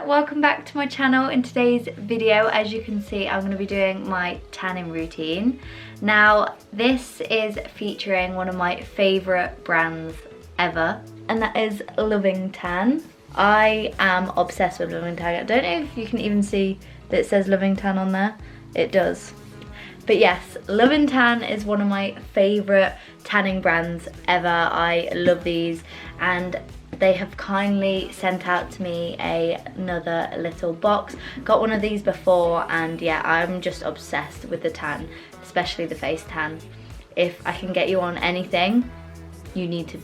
everyone, welcome back to my channel. In today's video, as you can see, I'm going to be doing my tanning routine. Now this is featuring one of my favourite brands ever, and that is Loving Tan. I am obsessed with Loving Tan. I don't know if you can even see that it says Loving Tan on there. It does. But yes, Loving Tan is one of my favourite tanning brands ever. I love these, and they have kindly sent out to me another little box. Got one of these before, and yeah, I'm just obsessed with the tan, especially the face tan. If I can get you on anything, you need to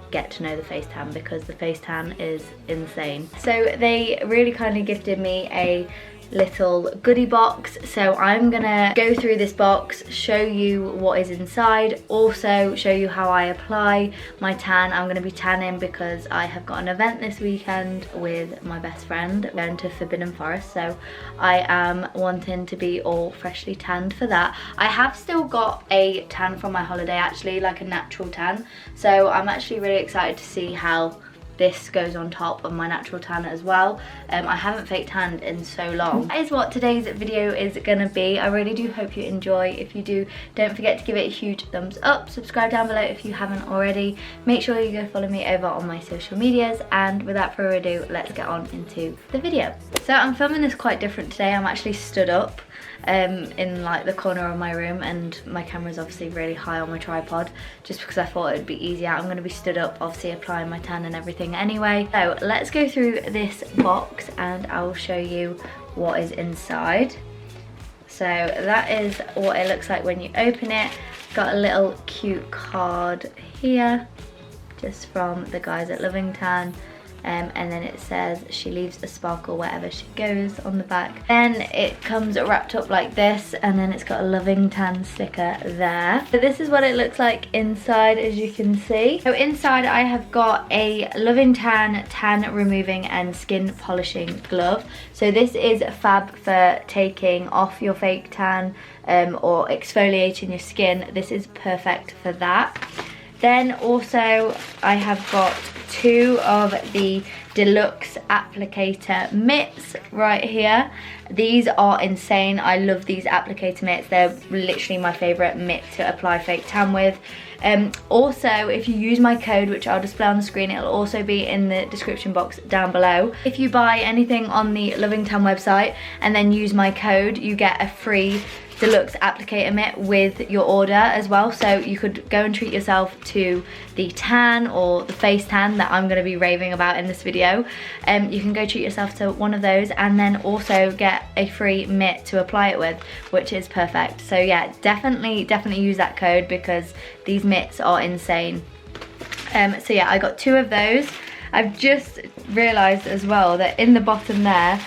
get to know the face tan, because the face tan is insane. So they really kindly gifted me a little goodie box, so I'm gonna go through this box, show you what is inside, also show you how I apply my tan. I'm gonna be tanning because I have got an event this weekend with my best friend. We're going to Forbidden Forest, so I am wanting to be all freshly tanned for that. I have still got a tan from my holiday, actually, like a natural tan, so I'm actually really excited to see how this goes on top of my natural tan as well. I haven't fake tanned in so long. That is what today's video is gonna be. I really do hope you enjoy. If you do, don't forget to give it a huge thumbs up. Subscribe down below if you haven't already. Make sure you go follow me over on my social medias, and without further ado, let's get on into the video. So I'm filming this quite different today. I'm actually stood up in the corner of my room, and my camera's obviously really high on my tripod just because I thought it would be easier. I'm going to be stood up, obviously applying my tan and everything anyway. So let's go through this box and I'll show you what is inside. So that is what it looks like when you open it. Got a little cute card here just from the guys at Loving Tan. And then it says she leaves a sparkle wherever she goes on the back. Then it comes wrapped up like this, and then it's got a Loving Tan sticker there. So this is what it looks like inside, as you can see. So inside I have got a Loving Tan tan removing and skin polishing glove. So this is fab for taking off your fake tan or exfoliating your skin. This is perfect for that. Then also I have got two of the deluxe applicator mitts right here. These are insane. I love these applicator mitts. They're literally my favourite mitt to apply fake tan with. Also, if you use my code, which I'll display on the screen, it'll also be in the description box down below. If you buy anything on the Loving Tan website and then use my code, you get a free deluxe applicator mitt with your order as well. So you could go and treat yourself to the tan or the face tan that I'm going to be raving about in this video. You can go treat yourself to one of those and then also get a free mitt to apply it with, which is perfect. So yeah, definitely use that code because these mitts are insane. So yeah, I got two of those. I've just realised as well that in the bottom there,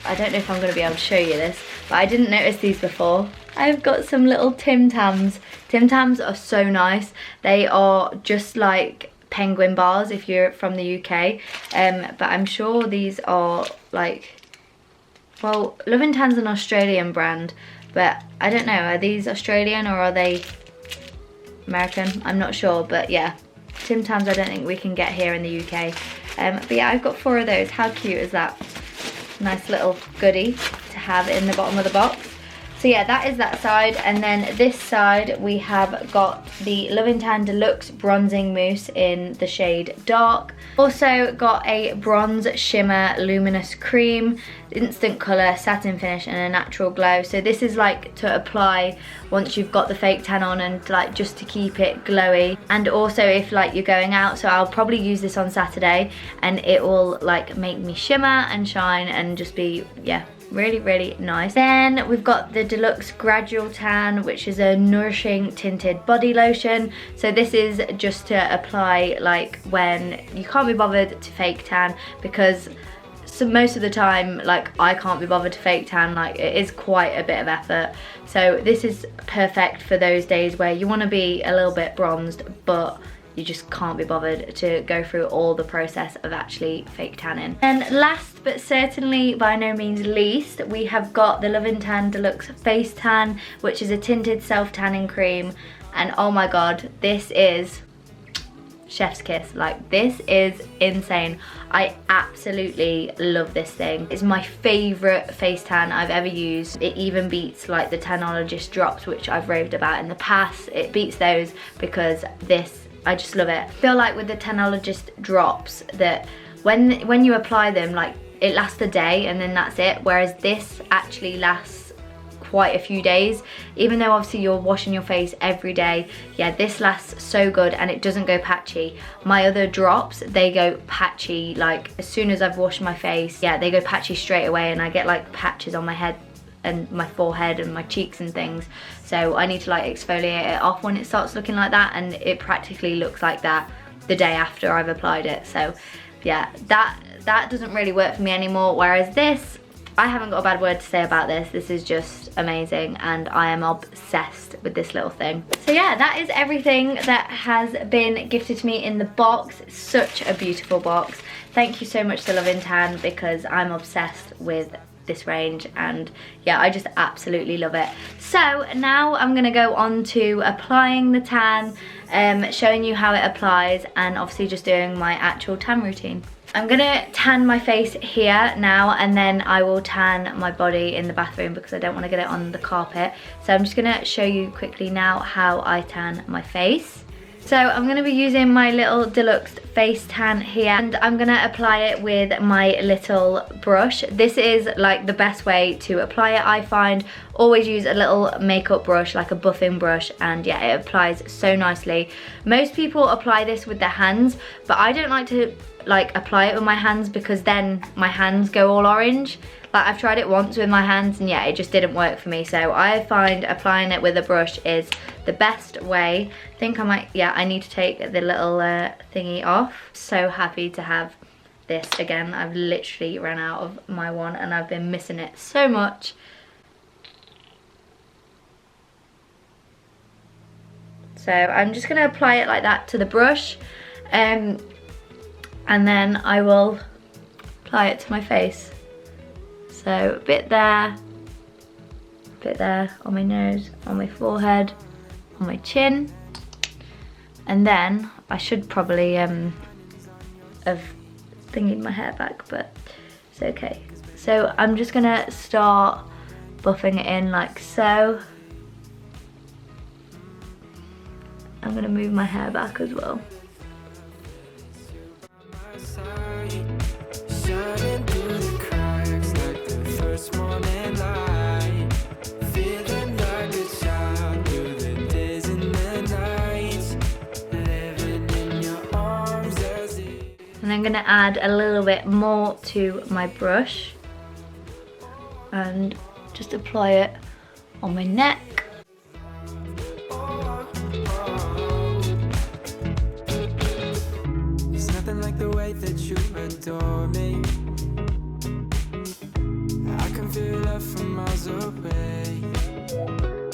I don't know if I'm going to be able to show you this, but I didn't notice these before. I've got some little Tim Tams. Tim Tams are so nice. They are just like penguin bars if you're from the UK. But I'm sure these are well, Loving Tan's an Australian brand, but I don't know, are these Australian or are they American? I'm not sure, but yeah. Tim Tams I don't think we can get here in the UK. But yeah, I've got four of those. How cute is that? Nice little goodie to have in the bottom of the box. So yeah, that is that side, and then this side we have got the Loving Tan Deluxe Bronzing Mousse in the shade Dark. Also got a Bronze Shimmer Luminous Cream, instant colour, satin finish and a natural glow. So this is like to apply once you've got the fake tan on, and just to keep it glowy. And also if you're going out, so I'll probably use this on Saturday and it will make me shimmer and shine and just be, yeah, really nice. Then we've got the Deluxe Gradual Tan, which is a nourishing tinted body lotion. So this is just to apply when you can't be bothered to fake tan, because most of the time I can't be bothered to fake tan. It is quite a bit of effort. So this is perfect for those days where you want to be a little bit bronzed but you just can't be bothered to go through all the process of actually fake tanning. And last but certainly by no means least, we have got the Loving Tan Deluxe Face Tan, which is a tinted self-tanning cream. And oh my god, this is chef's kiss. Like, this is insane. I absolutely love this thing. It's my favorite face tan I've ever used. It even beats like the Tanologist drops, which I've raved about in the past. It beats those because this, I just love it. I feel like with the Tanologist drops that when you apply them, like, it lasts a day and then that's it, whereas this actually lasts quite a few days, even though obviously you're washing your face every day. Yeah, this lasts so good and it doesn't go patchy. My other drops, they go patchy like as soon as I've washed my face. Yeah, they go patchy straight away and I get like patches on my head and my forehead and my cheeks and things. So I need to like exfoliate it off when it starts looking like that, and it practically looks like that the day after I've applied it. So yeah, that doesn't really work for me anymore, whereas this, I haven't got a bad word to say about this. This is just amazing and I am obsessed with this little thing. So yeah, that is everything that has been gifted to me in the box. It's such a beautiful box. Thank you so much to Lovin Tan because I'm obsessed with this range, and yeah, I just absolutely love it. So now I'm gonna go on to applying the tan, showing you how it applies, and obviously just doing my actual tan routine. I'm gonna tan my face here now, and then I will tan my body in the bathroom because I don't want to get it on the carpet. So I'm just gonna show you quickly now how I tan my face. So I'm gonna be using my little deluxe face tan here, and I'm gonna apply it with my little brush. This is like the best way to apply it, I find. Always use a little makeup brush, like a buffing brush, and yeah, it applies so nicely. Most people apply this with their hands, but I don't like to like apply it with my hands because then my hands go all orange. Like, I've tried it once with my hands and yeah, it just didn't work for me. So I find applying it with a brush is the best way. I think I might, yeah, I need to take the little thingy off. So happy to have this again. I've literally ran out of my one and I've been missing it so much. So I'm just gonna apply it like that to the brush, and then I will apply it to my face. So a bit there on my nose, on my forehead, on my chin, and then I should probably have thingied my hair back, but it's okay. So I'm just gonna start buffing it in like so. I'm gonna move my hair back as well. And I'm gonna add a little bit more to my brush and just apply it on my neck. There's nothing like the way that you adore me. I can feel love from miles away.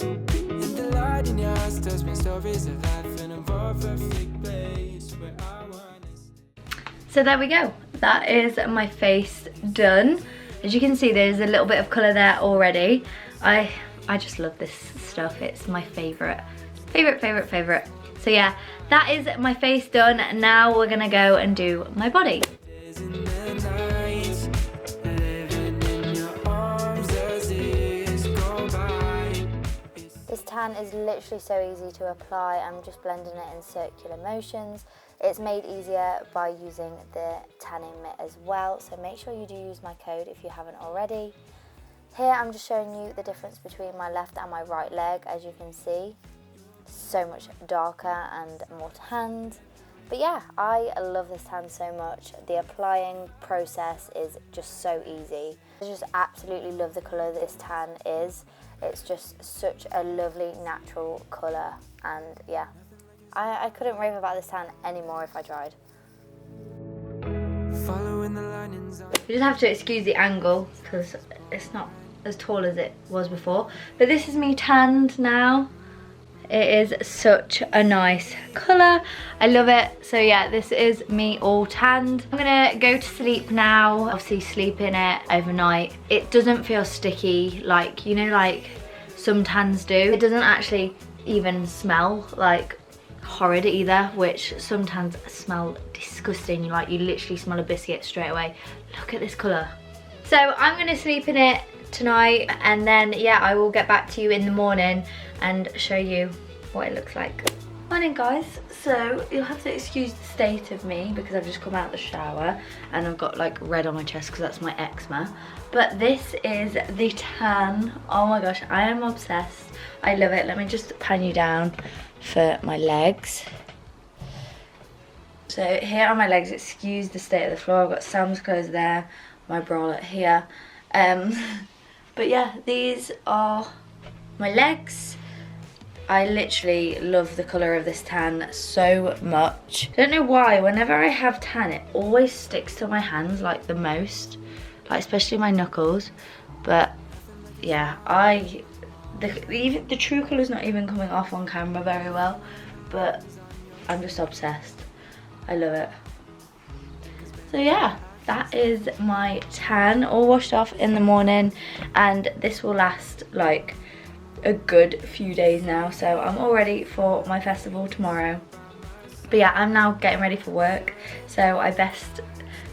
And the light in your eyes tells me stories of life in a more perfect place where I want. So there we go, that is my face done. As you can see, there's a little bit of colour there already. I just love this stuff, it's my favourite. So yeah, that is my face done. Now we're gonna go and do my body. This tan is literally so easy to apply. I'm just blending it in circular motions. It's made easier by using the tanning mitt as well, so make sure you do use my code if you haven't already. Here I'm just showing you the difference between my left and my right leg. As you can see, so much darker and more tanned. But yeah, I love this tan so much. The applying process is just so easy. I just absolutely love the colour that this tan is. It's just such a lovely natural colour, and yeah, I couldn't rave about this tan anymore if I tried. You just have to excuse the angle because it's not as tall as it was before. But this is me tanned now. It is such a nice colour. I love it. So yeah, this is me all tanned. I'm gonna go to sleep now. Obviously sleep in it overnight. It doesn't feel sticky like, you know, like some tans do. It doesn't actually even smell like horrid either, which sometimes smell disgusting. You literally smell a biscuit straight away. Look at this colour. So I'm gonna sleep in it tonight, and then yeah, I will get back to you in the morning and show you what it looks like. Morning guys, so you'll have to excuse the state of me because I've just come out of the shower and I've got like red on my chest because that's my eczema. But this is the tan. Oh my gosh, I am obsessed. I love it. Let me just pan you down for my legs. So here are my legs. Excuse the state of the floor. I've got Sam's clothes there, my bralette here. But yeah, these are my legs. I literally love the colour of this tan so much. I don't know why, whenever I have tan, it always sticks to my hands like the most, like especially my knuckles. But yeah, the true colour's not even coming off on camera very well, but I'm just obsessed. I love it. So yeah, that is my tan all washed off in the morning, and this will last like a good few days now, so I'm all ready for my festival tomorrow. But yeah, I'm now getting ready for work, so I best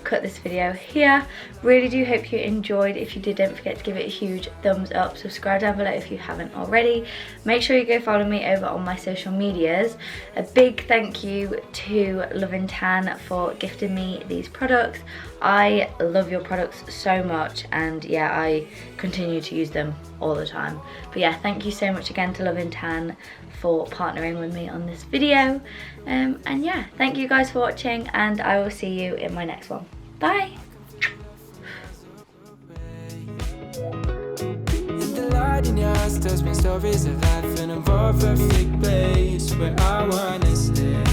cut this video here. Really do hope you enjoyed. If you did, don't forget to give it a huge thumbs up. Subscribe down below if you haven't already. Make sure you go follow me over on my social medias. A big thank you to Lovin Tan for gifting me these products. I love your products so much, and yeah, I continue to use them all the time. But yeah, thank you so much again to Lovin Tan for partnering with me on this video. And yeah, thank you guys for watching, and I will see you in my next one. Bye. The light in your eyes tells me stories of life in a perfect place where I wanna stay.